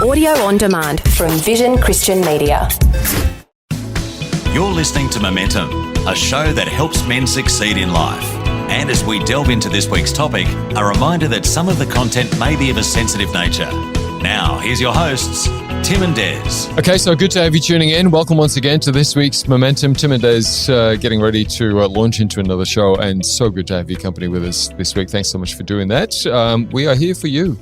Audio on demand from Vision Christian Media. You're listening to Momentum, a show that helps men succeed in life. And as we delve into this week's topic, a reminder that some of the content may be of a sensitive nature. Now, here's your hosts, Tim and Des. Okay, so good to have you tuning in. Welcome once again to this week's Momentum. Tim and Des getting ready to launch into another show, and so good to have your company with us this week. Thanks so much for doing that. We are here for you,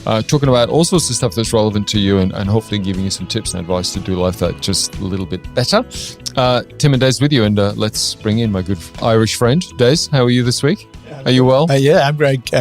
talking about all sorts of stuff that's relevant to you and hopefully giving you some tips and advice to do life that just a little bit better. Tim and Des with you, and let's bring in my good Irish friend. Des, how are you this week? Are you well? Yeah, I'm great.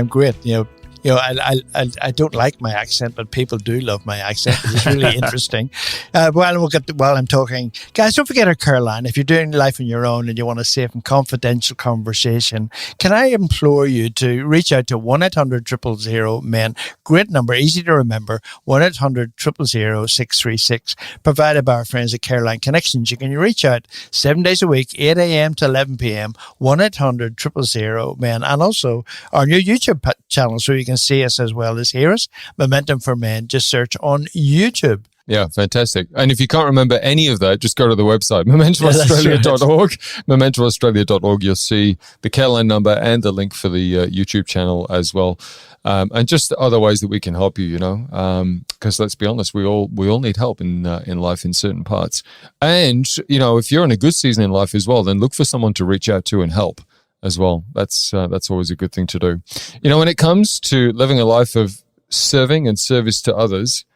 I don't like my accent, but people do love my accent. It's really interesting. While I'm talking, guys, don't forget our care line. If you're doing life on your own and you want a safe and confidential conversation, can I implore you to reach out to 1-800-000-MEN? Great number, easy to remember, 1-800-000-636, provided by our friends at Careline Connections. You can reach out 7 days a week, 8 a.m. to 11 p.m, 1-800-000-MEN, and also our new YouTube channel, so you can see us as well as hear us. Momentum for Men. Just search on YouTube. Yeah, fantastic. And if you can't remember any of that, just go to the website, momentumaustralia.org. Momentumaustralia.org. You'll see the Careline number and the link for the YouTube channel as well. And just other ways that we can help you, because let's be honest, we all need help in life in certain parts. And, if you're in a good season in life as well, then look for someone to reach out to and help as well. That's always a good thing to do. When it comes to living a life of serving and service to others,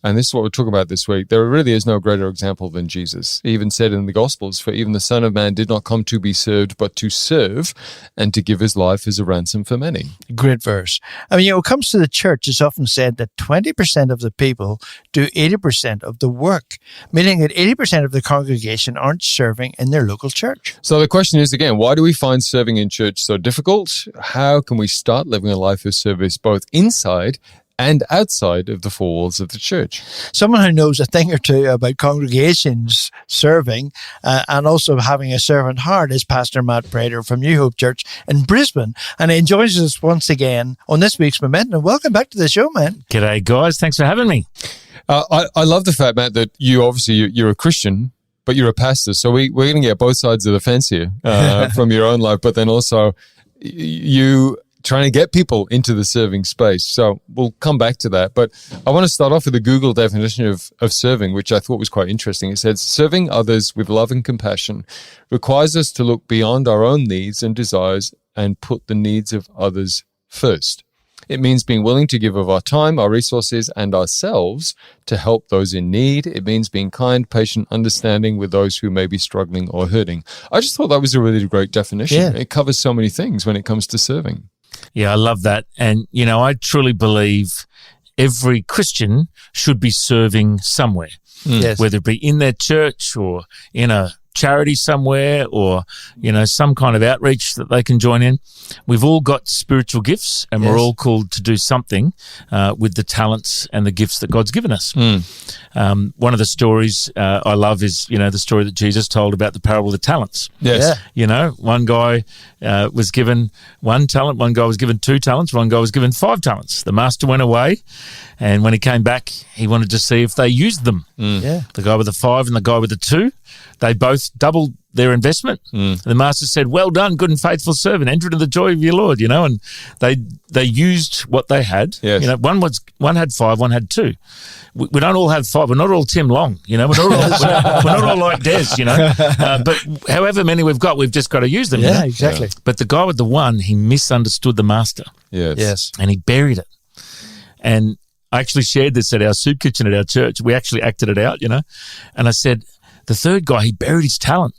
and this is what we're talking about this week, there really is no greater example than Jesus. He even said in the Gospels, for even the Son of Man did not come to be served, but to serve and to give his life as a ransom for many. Great verse. When it comes to the church, it's often said that 20% of the people do 80% of the work, meaning that 80% of the congregation aren't serving in their local church. So the question is, again, why do we find serving in church so difficult? How can we start living a life of service both inside and outside of the four walls of the church? Someone who knows a thing or two about congregations serving and also having a servant heart is Pastor Matt Prater from New Hope Church in Brisbane. And he joins us once again on this week's Momentum. Welcome back to the show, man. G'day, guys. Thanks for having me. I love the fact, Matt, that you're a Christian, but you're a pastor. So we're going to get both sides of the fence here from your own life, but then also you trying to get people into the serving space. So we'll come back to that. But I want to start off with a Google definition of serving, which I thought was quite interesting. It says, serving others with love and compassion requires us to look beyond our own needs and desires and put the needs of others first. It means being willing to give of our time, our resources, and ourselves to help those in need. It means being kind, patient, understanding with those who may be struggling or hurting. I just thought that was a really great definition. Yeah. It covers so many things when it comes to serving. Yeah, I love that. And, I truly believe every Christian should be serving somewhere, Yes. whether it be in their church or in a charity somewhere or, some kind of outreach that they can join in. We've all got spiritual gifts and we're all called to do something with the talents and the gifts that God's given us. One of the stories I love is, the story that Jesus told about the parable of the talents. Yes. Yeah. One guy was given 1 talent, one guy was given 2 talents, one guy was given 5 talents. The master went away, and when he came back, he wanted to see if they used them. Yeah. The guy with the 5 and the guy with the 2, they both doubled their investment. The master said, well done, good and faithful servant, enter into the joy of your Lord, and they used what they had. Yes. One had 5, one had 2. We don't all have 5. We're not all Tim Long, we're not all like Des, but however many we've got, we've just got to use them. Yeah, exactly. But the guy with the 1, he misunderstood the master. Yes. And he buried it. And I actually shared this at our soup kitchen at our church. We actually acted it out, and I said, the third guy, he buried his talent.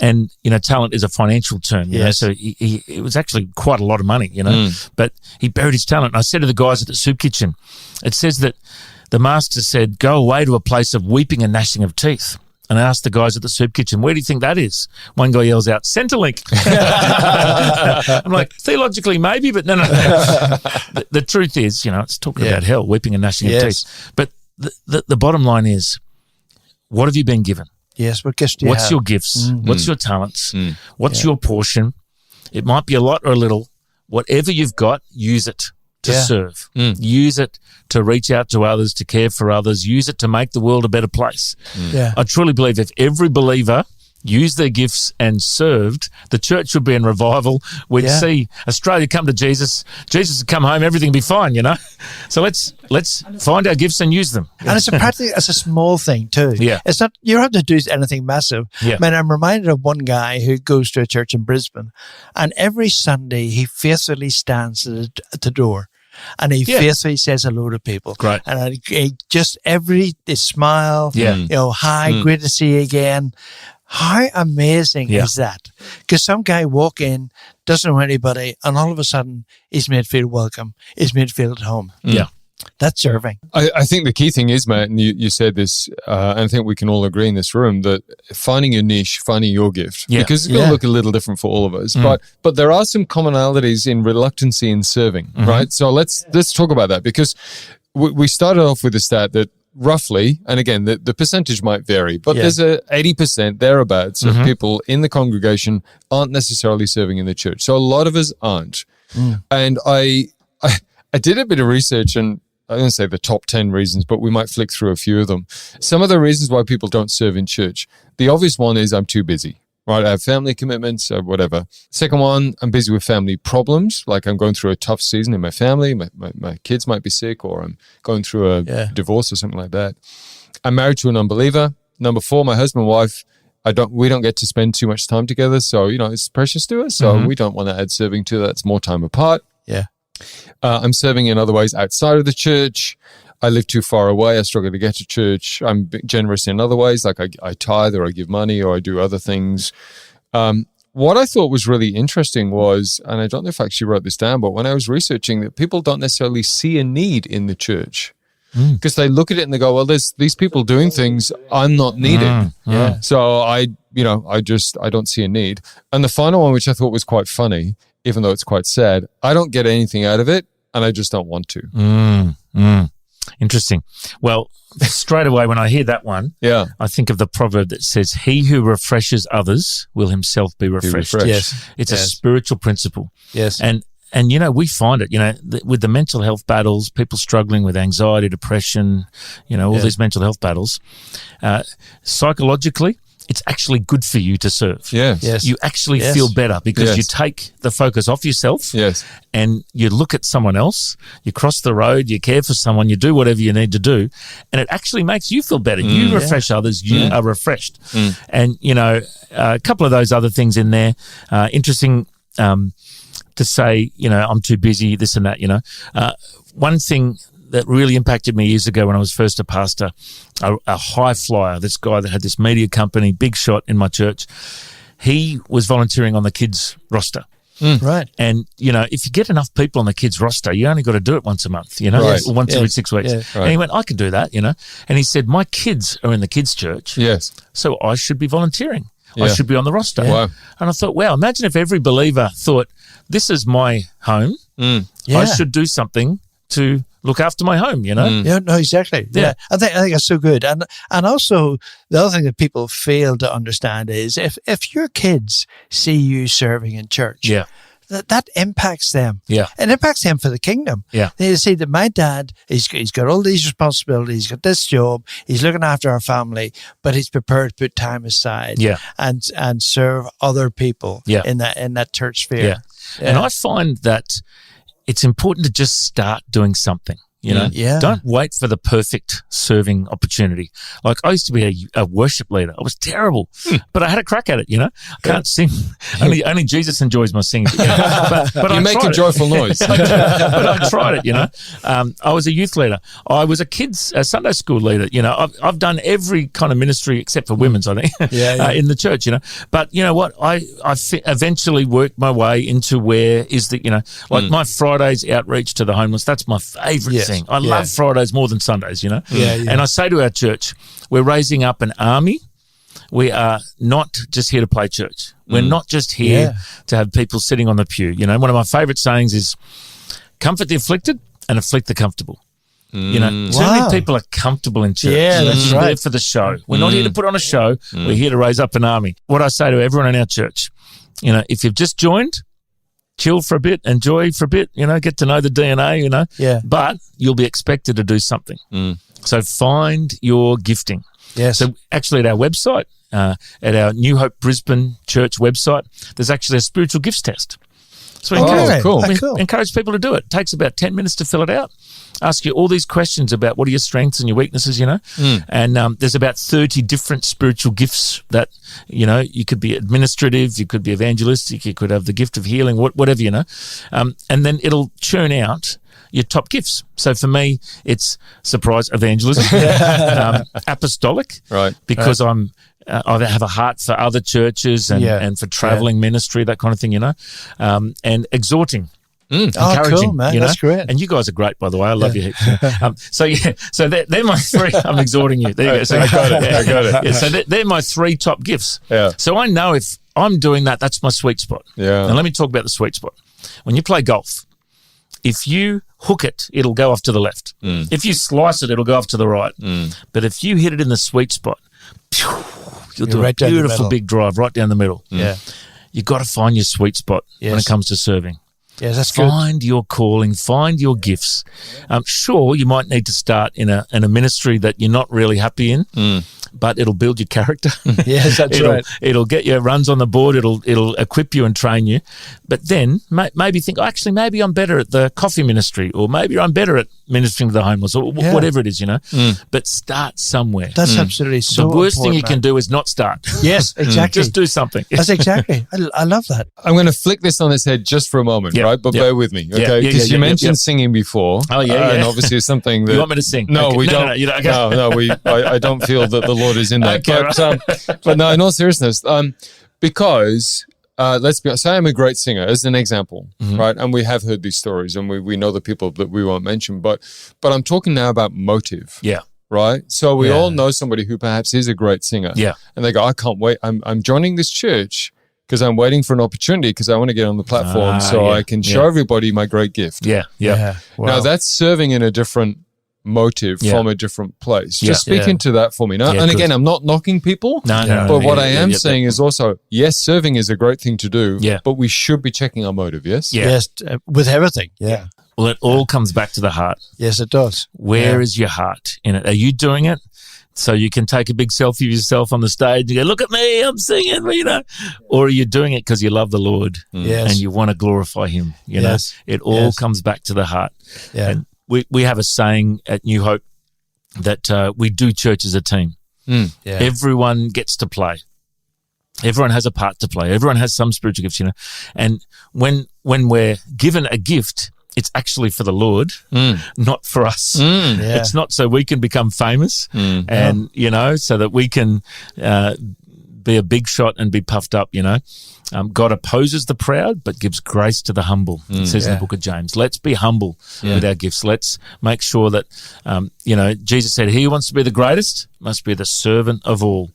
And, talent is a financial term, so it was actually quite a lot of money, but he buried his talent. And I said to the guys at the soup kitchen, it says that the master said, go away to a place of weeping and gnashing of teeth. And I asked the guys at the soup kitchen, where do you think that is? One guy yells out, Centrelink. I'm like, theologically maybe, but no. The truth is, it's talking about hell, weeping and gnashing of teeth. But the bottom line is, what have you been given? Yes, what gifts do you What's have? your gifts? What's your talents? What's your portion? It might be a lot or a little. Whatever you've got, use it. to serve. Use it to reach out to others, to care for others. Use it to make the world a better place. Yeah. I truly believe if every believer used their gifts and served, the church would be in revival. We'd see Australia come to Jesus. Jesus would come home. Everything would be fine, So let's find our gifts and use them. And it's a small thing too. Yeah. It's not, you don't have to do anything massive. Yeah. I mean, I'm reminded of one guy who goes to a church in Brisbane, and every Sunday he faithfully stands at the door. And he faithfully says hello to people. Great. And he just they smile. Yeah. Hi, great to see you again. How amazing is that? Because some guy walk in, doesn't know anybody, and all of a sudden he's made feel welcome. He's made feel at home. Yeah. That's serving. I think the key thing is, Matt, and you said this, and I think we can all agree in this room, that finding your niche, finding your gift, because it's going to look a little different for all of us. But there are some commonalities in reluctancy in serving, right? So let's talk about that, because we started off with a stat that roughly, and again, the percentage might vary, but there's a 80% thereabouts of people in the congregation aren't necessarily serving in the church. So a lot of us aren't. And I did a bit of research, and I didn't say the top 10 reasons, but we might flick through a few of them. Some of the reasons why people don't serve in church. The obvious one is I'm too busy, right? I have family commitments or whatever. Second one, I'm busy with family problems. Like I'm going through a tough season in my family. My kids might be sick, or I'm going through a divorce or something like that. I'm married to an unbeliever. Number 4, my husband and wife, we don't get to spend too much time together. So, it's precious to us. So we don't want to add serving to that. It's more time apart. Yeah. I'm serving in other ways outside of the church. I live too far away. I struggle to get to church. I'm generous in other ways, like I tithe or I give money or I do other things. What I thought was really interesting was, and I don't know if I actually wrote this down, but when I was researching that, people don't necessarily see a need in the church because they look at it and they go, well, there's these people doing things, I'm not needed. Yeah. So I don't see a need. And the final one, which I thought was quite funny, even though it's quite sad, I don't get anything out of it and I just don't want to. Interesting. Well, straight away when I hear that one, I think of the proverb that says, he who refreshes others will himself be refreshed. Yes. It's a spiritual principle. Yes. And we find it, with the mental health battles, people struggling with anxiety, depression, all these mental health battles, psychologically, it's actually good for you to serve. Yes. You actually feel better because you take the focus off yourself and you look at someone else, you cross the road, you care for someone, you do whatever you need to do, and it actually makes you feel better. You refresh others, you are refreshed. And, a couple of those other things in there, interesting to say, I'm too busy, this and that, one thing that really impacted me years ago when I was first a pastor, a high flyer, this guy that had this media company, big shot in my church, he was volunteering on the kids roster. Right. And, if you get enough people on the kids roster, you only got to do it once a month, or once every 6 weeks. Yeah. And he went, I can do that, And he said, my kids are in the kids' church. Yes. So I should be volunteering. Yeah. I should be on the roster. Wow. And I thought, wow, imagine if every believer thought, this is my home. I should do something to look after my home, Yeah, no, exactly. Yeah. I think that's so good. And also the other thing that people fail to understand is if your kids see you serving in church, that impacts them. Yeah. It impacts them for the kingdom. Yeah. They see that my dad, he's got all these responsibilities, he's got this job, he's looking after our family, but he's prepared to put time aside and serve other people in that church sphere. Yeah. And I find that it's important to just start doing something. Don't wait for the perfect serving opportunity. Like I used to be a worship leader. I was terrible, but I had a crack at it. I can't sing. Only Jesus enjoys my singing. But you make a joyful noise. but I tried it. I was a youth leader. I was a Sunday school leader. I've done every kind of ministry except for women's. I think in the church. But you know what? I eventually worked my way into where is the like my Fridays outreach to the homeless. That's my favourite thing. I love Fridays more than Sundays, And I say to our church, we're raising up an army. We are not just here to play church. We're not just here to have people sitting on the pew. One of my favourite sayings is, comfort the afflicted and afflict the comfortable. Too many people are comfortable in church. Yeah, that's We're right. there for the show. We're not here to put on a show. We're here to raise up an army. What I say to everyone in our church, if you've just joined, chill for a bit, enjoy for a bit, get to know the DNA, Yeah. But you'll be expected to do something. So find your gifting. Yes. So actually at our website, at our New Hope Brisbane Church website, there's actually a spiritual gifts test. So we encourage people to do it. It takes about 10 minutes to fill it out. Ask you all these questions about what are your strengths and your weaknesses, And there's about 30 different spiritual gifts that, you could be administrative, you could be evangelistic, you could have the gift of healing, whatever, And then it'll churn out your top gifts. So for me, it's surprise evangelism, apostolic, Right? Because I have a heart for other churches and for traveling ministry, that kind of thing, and exhorting. Encouraging, cool, man. That's great. And you guys are great, by the way. I love you heaps. So they're my three. I'm exhorting you. There you go. So, I got it. Yeah, so they're my three top gifts. Yeah. So I know if I'm doing that, that's my sweet spot. Yeah. And let me talk about the sweet spot. When you play golf, if you hook it, it'll go off to the left. If you slice it, it'll go off to the right. But if you hit it in the sweet spot, you'll do right a beautiful big drive right down the middle. Yeah. You've got to find your sweet spot when it comes to serving. Yes, that's good. Find your calling, find your gifts. Sure, you might need to start in a ministry that you're not really happy in, but it'll build your character. Yes, that's right. It'll get your runs on the board. It'll equip you and train you. But then maybe think, maybe I'm better at the coffee ministry, or maybe I'm better at ministering to the homeless, or whatever it is, But start somewhere. That's absolutely so The worst thing you can man. do is not start. Yes, exactly. Just do something. That's exactly. I love that. I'm going to flick this on its head just for a moment, right? But bear with me, okay? Because you mentioned singing before. Oh, yeah. And obviously it's something that... You want me to sing? No, Okay. we don't. No, you don't. Okay. I don't feel that the Lord is in that. Okay, But no, in all seriousness, because... let's be honest, say I'm a great singer, as an example, right? And we have heard these stories, and we know the people that we won't mention, but I'm talking now about motive. Yeah. Right? So we all know somebody who perhaps is a great singer. Yeah. And they go, I can't wait. I'm joining this church because I'm waiting for an opportunity because I want to get on the platform I can show everybody my great gift. Yeah. Wow. Now that's serving in a different motive from a different place. Just speak into that for me. Now, and again, I'm not knocking people. No. But what I am saying is also, yes, serving is a great thing to do. Yeah. But we should be checking our motive. Yes. Yeah. Yes, with everything. Yeah. Well, it all comes back to the heart. Yes, it does. Where is your heart in it? Are you doing it so you can take a big selfie of yourself on the stage and go, look at me, I'm singing, Or are you doing it because you love the Lord and you want to glorify him? You know, it all comes back to the heart. Yeah. And we have a saying at New Hope that we do church as a team. Yeah. Everyone gets to play. Everyone has a part to play. Everyone has some spiritual gifts, And when we're given a gift, it's actually for the Lord, not for us. Yeah. It's not so we can become famous and, so that we can be a big shot and be puffed up, God opposes the proud but gives grace to the humble, it says in the book of James. Let's be humble with our gifts. Let's make sure that, Jesus said, he who wants to be the greatest must be the servant of all.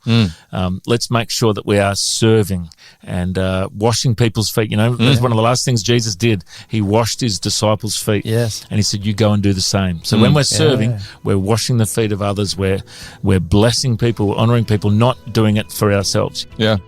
Let's make sure that we are serving and washing people's feet. That's one of the last things Jesus did. He washed his disciples' feet. Yes. And he said, you go and do the same. So when we're serving, we're washing the feet of others. We're blessing people, we're honoring people, not doing it for ourselves. Yeah.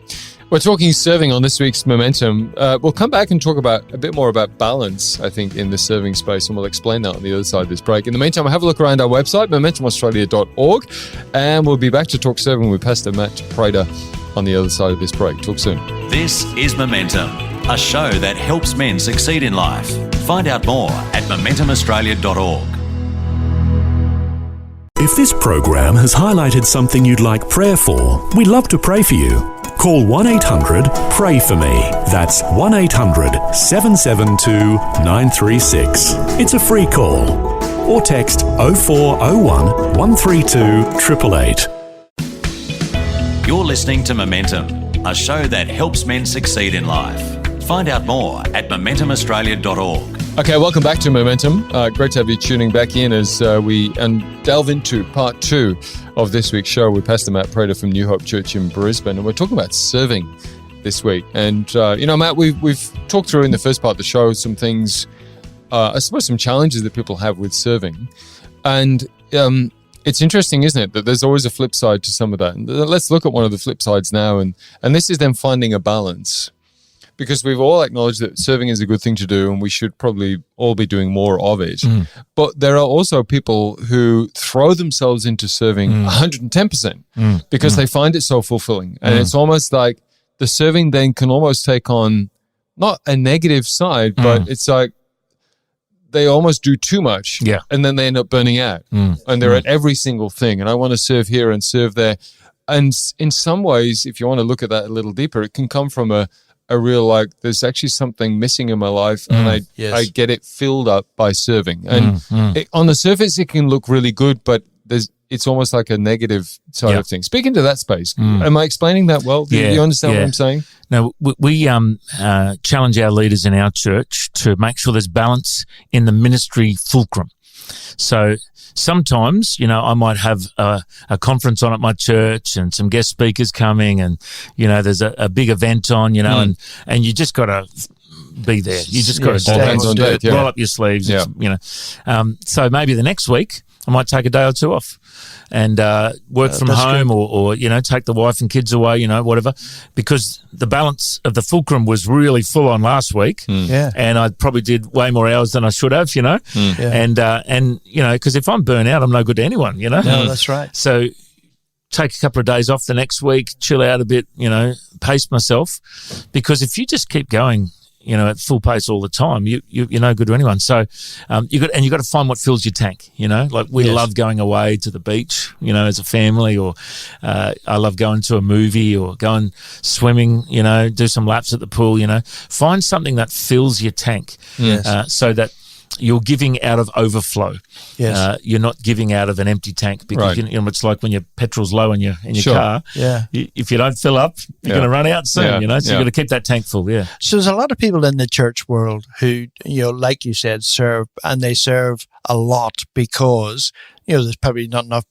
We're talking serving on this week's Momentum. We'll come back and talk about a bit more about balance, I think, in the serving space, and we'll explain that on the other side of this break. In the meantime, have a look around our website, momentumaustralia.org, and we'll be back to talk serving with Pastor Matt Prater on the other side of this break. Talk soon. This is Momentum, a show that helps men succeed in life. Find out more at momentumaustralia.org. If this program has highlighted something you'd like prayer for, we'd love to pray for you. Call 1-800-PRAY-FOR-ME. That's 1-800-772-936. It's a free call. Or text 0401 132 888. You're listening to Momentum, a show that helps men succeed in life. Find out more at momentumaustralia.org. Okay, welcome back to Momentum. Great to have you tuning back in as we delve into part 2 of this week's show with Pastor Matt Prater from New Hope Church in Brisbane. And we're talking about serving this week. And, Matt, we've talked through in the first part of the show some things, I suppose some challenges that people have with serving. And it's interesting, isn't it, that there's always a flip side to some of that. And let's look at one of the flip sides now. And this is them finding a balance. because we've all acknowledged that serving is a good thing to do and we should probably all be doing more of it. But there are also people who throw themselves into serving 110% because they find it so fulfilling. And it's almost like the serving then can almost take on not a negative side, but it's like they almost do too much. Yeah. And then they end up burning out. And they're at every single thing. And I want to serve here and serve there. And in some ways, if you want to look at that a little deeper, it can come from a real, like, there's actually something missing in my life and I get it filled up by serving. And on the surface, it can look really good, but it's almost like a negative side of things. Speaking to that space, am I explaining that well? Do you understand what I'm saying? No, we challenge our leaders in our church to make sure there's balance in the ministry fulcrum. So sometimes, I might have a conference on at my church and some guest speakers coming and, there's a big event on, and you just got to be there. You just got to roll up your sleeves, so maybe the next week I might take a day or two off and work from home or take the wife and kids away, whatever, because the balance of the fulcrum was really full on last week. And I probably did way more hours than I should have, and because if I'm burnt out, I'm no good to anyone, No, that's right. So take a couple of days off the next week, chill out a bit, pace myself, because if you just keep going, at full pace all the time, you're no good to anyone. So you got to find what fills your tank. Like we love going away to the beach, as a family, or I love going to a movie or going swimming. Do some laps at the pool. Find something that fills your tank, so that you're giving out of overflow. You're not giving out of an empty tank, because it's like when your petrol's low in your car. If you don't fill up, you're going to run out soon. So you've got to keep that tank full. So there's a lot of people in the church world who, like you said, serve, and they serve a lot because there's probably not enough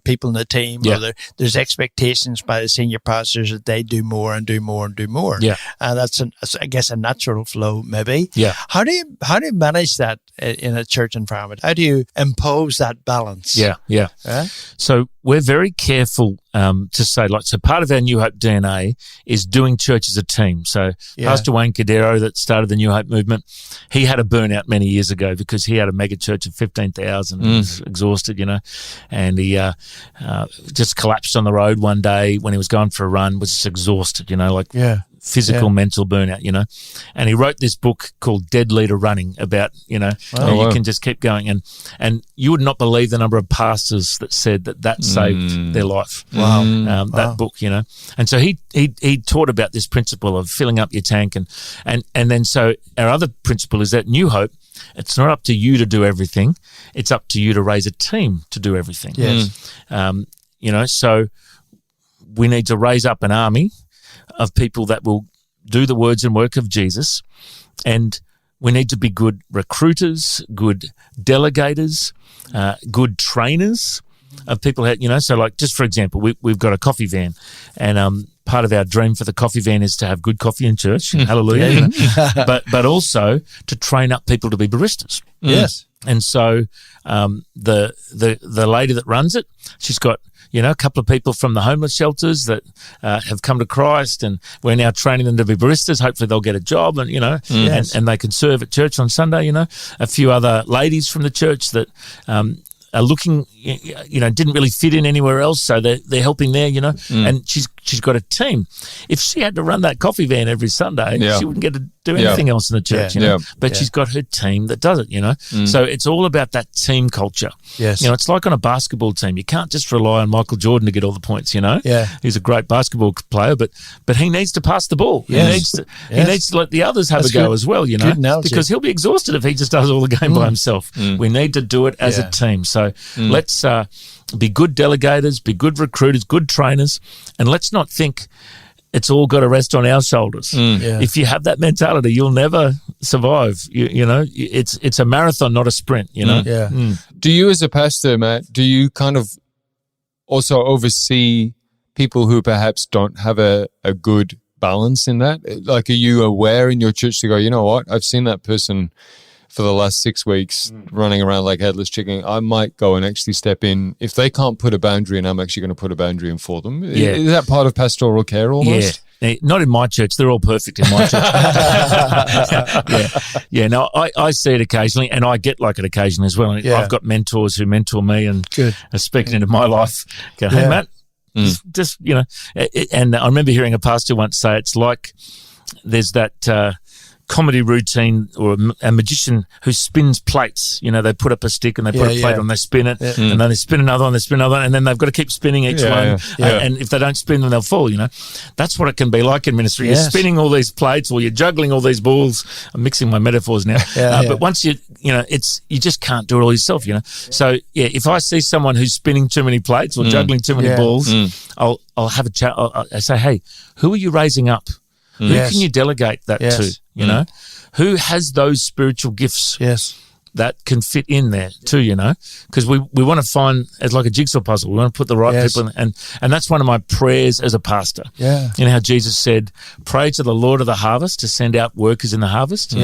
people in the team, or there's expectations by the senior pastors that they do more and do more and do more. And that's I guess a natural flow, maybe. How do you manage that in a church environment? How do you impose that balance? So we're very careful to say, so part of our New Hope DNA is doing church as a team. So Pastor Wayne Cadero, that started the New Hope movement, he had a burnout many years ago because he had a mega church of 15,000 and was exhausted, and he just collapsed on the road one day when he was going for a run, was just exhausted, physical, mental burnout, and he wrote this book called Dead Leader Running about, you can just keep going. And you would not believe the number of pastors that said that saved their life. That book, And so he taught about this principle of filling up your tank. And then so our other principle is that New Hope, it's not up to you to do everything. It's up to you to raise a team to do everything. So we need to raise up an army of people that will do the words and work of Jesus, and we need to be good recruiters, good delegators, good trainers of people. So like, just for example, we've got a coffee van, and part of our dream for the coffee van is to have good coffee in church. Hallelujah! But also to train up people to be baristas. And so the lady that runs it, she's got a couple of people from the homeless shelters that have come to Christ, and we're now training them to be baristas. Hopefully they'll get a job and, and they can serve at church on Sunday, A few other ladies from the church that are looking, didn't really fit in anywhere else, so they're helping there, and she's got a team. If she had to run that coffee van every Sunday, she wouldn't get to do anything else in the church, But she's got her team that does it, So it's all about that team culture. It's like on a basketball team. You can't just rely on Michael Jordan to get all the points, He's a great basketball player, but he needs to pass the ball. He needs to let the others have a go as well, because he'll be exhausted if he just does all the game by himself. We need to do it as a team. So let's be good delegators, be good recruiters, good trainers, and let's not think it's all got to rest on our shoulders. If you have that mentality, you'll never survive. It's a marathon, not a sprint. Do you, as a pastor, Matt, do you kind of also oversee people who perhaps don't have a good balance in that? Like, are you aware in your church to go, you know what, I've seen that person for the last 6 weeks running around like headless chicken. I might go and actually step in. If they can't put a boundary in, I'm actually going to put a boundary in for them. Is that part of pastoral care almost? Not in my church. They're all perfect in my church. Yeah. No, I see it occasionally, and I get like it occasionally as well. And I've got mentors who mentor me and are speaking into my life. Go, hey, Matt, just and I remember hearing a pastor once say it's like there's that comedy routine or a magician who spins plates. They put up a stick and they put a plate on, they spin it, and then they spin another one, and then they've got to keep spinning each one. And if they don't spin them, they'll fall. That's what it can be like in ministry. You're spinning all these plates, or you're juggling all these balls. I'm mixing my metaphors now. But once you just can't do it all yourself. So if I see someone who's spinning too many plates or juggling too many balls, I'll have a chat. I say, hey, who are you raising up? Who can you delegate that to? Who has those spiritual gifts that can fit in there too, because we want to find, it's like a jigsaw puzzle. We want to put the right people in. And that's one of my prayers as a pastor. How Jesus said, pray to the Lord of the harvest to send out workers in the harvest.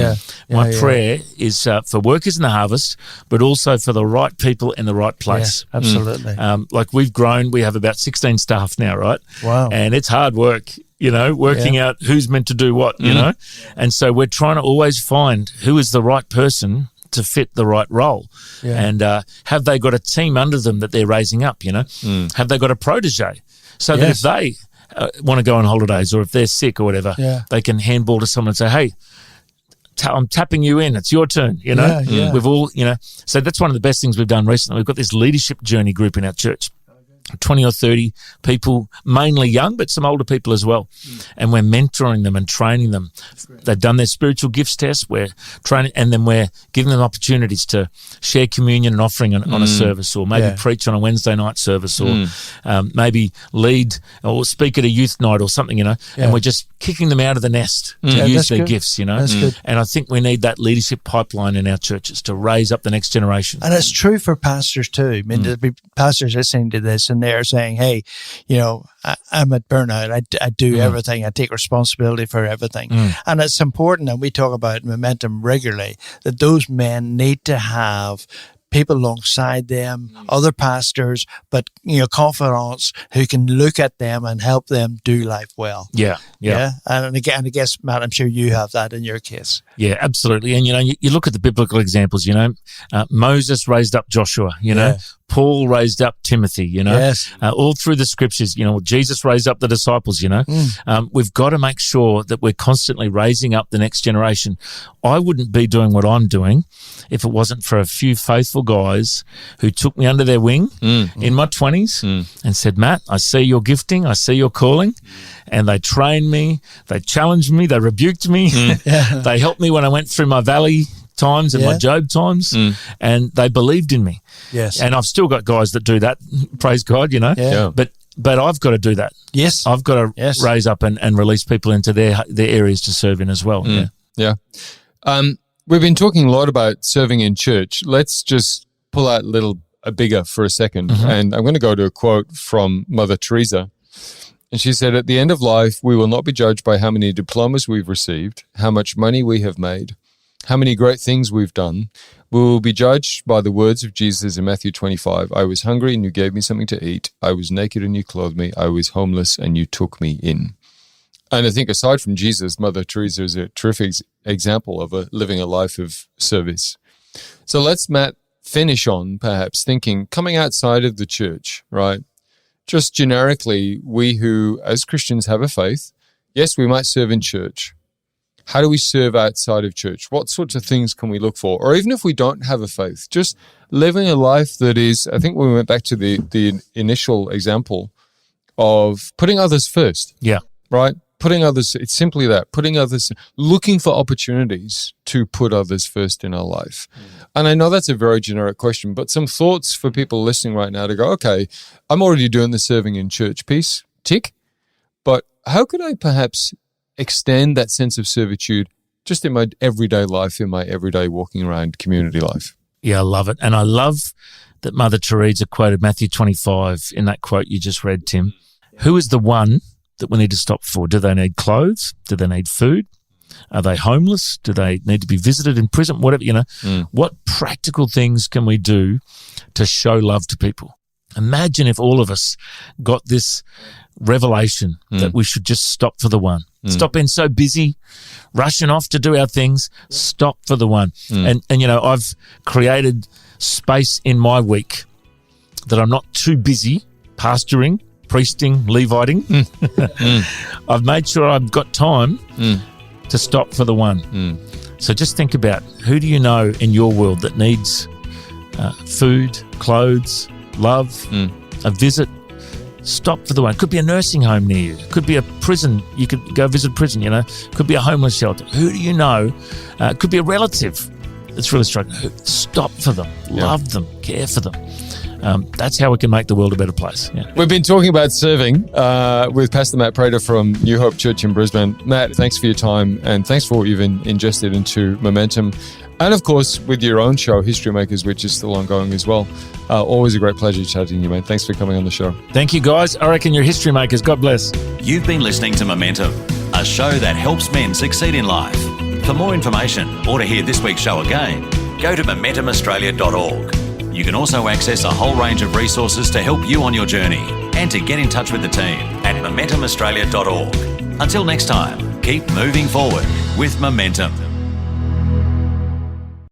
My prayer is for workers in the harvest, but also for the right people in the right place. Absolutely. Like we've grown, we have about 16 staff now, right? Wow. And it's hard work. Working out who's meant to do what, And so we're trying to always find who is the right person to fit the right role. And have they got a team under them that they're raising up, Have they got a protege? So that if they want to go on holidays or if they're sick or whatever, they can handball to someone and say, hey, I'm tapping you in. It's your turn, We've all, So that's one of the best things we've done recently. We've got this leadership journey group in our church. 20 or 30 people, mainly young, but some older people as well. And we're mentoring them and training them. They've done their spiritual gifts test. We're training, and then we're giving them opportunities to share communion and offering on a service, or maybe preach on a Wednesday night service, or maybe lead or speak at a youth night or something, and we're just kicking them out of the nest to use their gifts, That's good. And I think we need that leadership pipeline in our churches to raise up the next generation. And it's true for pastors too. I mean, there'll be pastors listening to this and they're saying, hey, I'm at burnout. I do everything. I take responsibility for everything. And it's important, and we talk about momentum regularly, that those men need to have people alongside them, other pastors, but confidants who can look at them and help them do life well. Yeah. And again, I guess, Matt, I'm sure you have that in your case. Yeah, absolutely. And you look at the biblical examples. Moses raised up Joshua. Paul raised up Timothy. All through the scriptures. Jesus raised up the disciples. We've got to make sure that we're constantly raising up the next generation. I wouldn't be doing what I'm doing if it wasn't for a few faithful guys who took me under their wing in my 20s and said, Matt, I see your gifting, I see your calling. And they trained me, they challenged me, they rebuked me, they helped me when I went through my valley times and my Job times, and they believed in me. Yes. And I've still got guys that do that, praise God, But I've got to do that. Yes. I've got to raise up and release people into their areas to serve in as well. Yeah. We've been talking a lot about serving in church. Let's just pull out a bigger for a second. And I'm going to go to a quote from Mother Teresa. And she said, at the end of life, we will not be judged by how many diplomas we've received, how much money we have made, how many great things we've done. We will be judged by the words of Jesus in Matthew 25. I was hungry and you gave me something to eat. I was naked and you clothed me. I was homeless and you took me in. And I think aside from Jesus, Mother Teresa is a terrific example of living a life of service. So let's, Matt, finish on perhaps thinking, coming outside of the church, right? Just generically, we who, as Christians, have a faith, yes, we might serve in church. How do we serve outside of church? What sorts of things can we look for? Or even if we don't have a faith, just living a life that is, I think we went back to the initial example of putting others first. Yeah. Right? Putting others, it's simply that, looking for opportunities to put others first in our life. And I know that's a very generic question, but some thoughts for people listening right now to go, okay, I'm already doing the serving in church piece, tick, but how could I perhaps extend that sense of servitude just in my everyday life, in my everyday walking around community life? Yeah, I love it. And I love that Mother Teresa quoted Matthew 25 in that quote you just read, Tim. Who is the one that we need to stop for? Do they need clothes? Do they need food? Are they homeless? Do they need to be visited in prison? Whatever, What practical things can we do to show love to people? Imagine if all of us got this revelation that we should just stop for the one. Stop being so busy, rushing off to do our things. Stop for the one. And I've created space in my week that I'm not too busy pastoring, priesting, Leviting. I've made sure I've got time to stop for the one. So just think about, who do you know in your world that needs food, clothes, love, a visit? Stop for the one. Could be a nursing home near you. Could be a prison. You could go visit prison, Could be a homeless shelter. Who do you know? Could be a relative that's really struggling. Stop for them. Love them. Care for them. That's how we can make the world a better place. Yeah. We've been talking about serving with Pastor Matt Prater from New Hope Church in Brisbane. Matt, thanks for your time, and thanks for what you've ingested into Momentum. And of course, with your own show, History Makers, which is still ongoing as well. Always a great pleasure chatting to you, mate. Thanks for coming on the show. Thank you, guys. I reckon you're history makers. God bless. You've been listening to Momentum, a show that helps men succeed in life. For more information or to hear this week's show again, go to momentumaustralia.org. You can also access a whole range of resources to help you on your journey and to get in touch with the team at momentumaustralia.org. Until next time, keep moving forward with Momentum.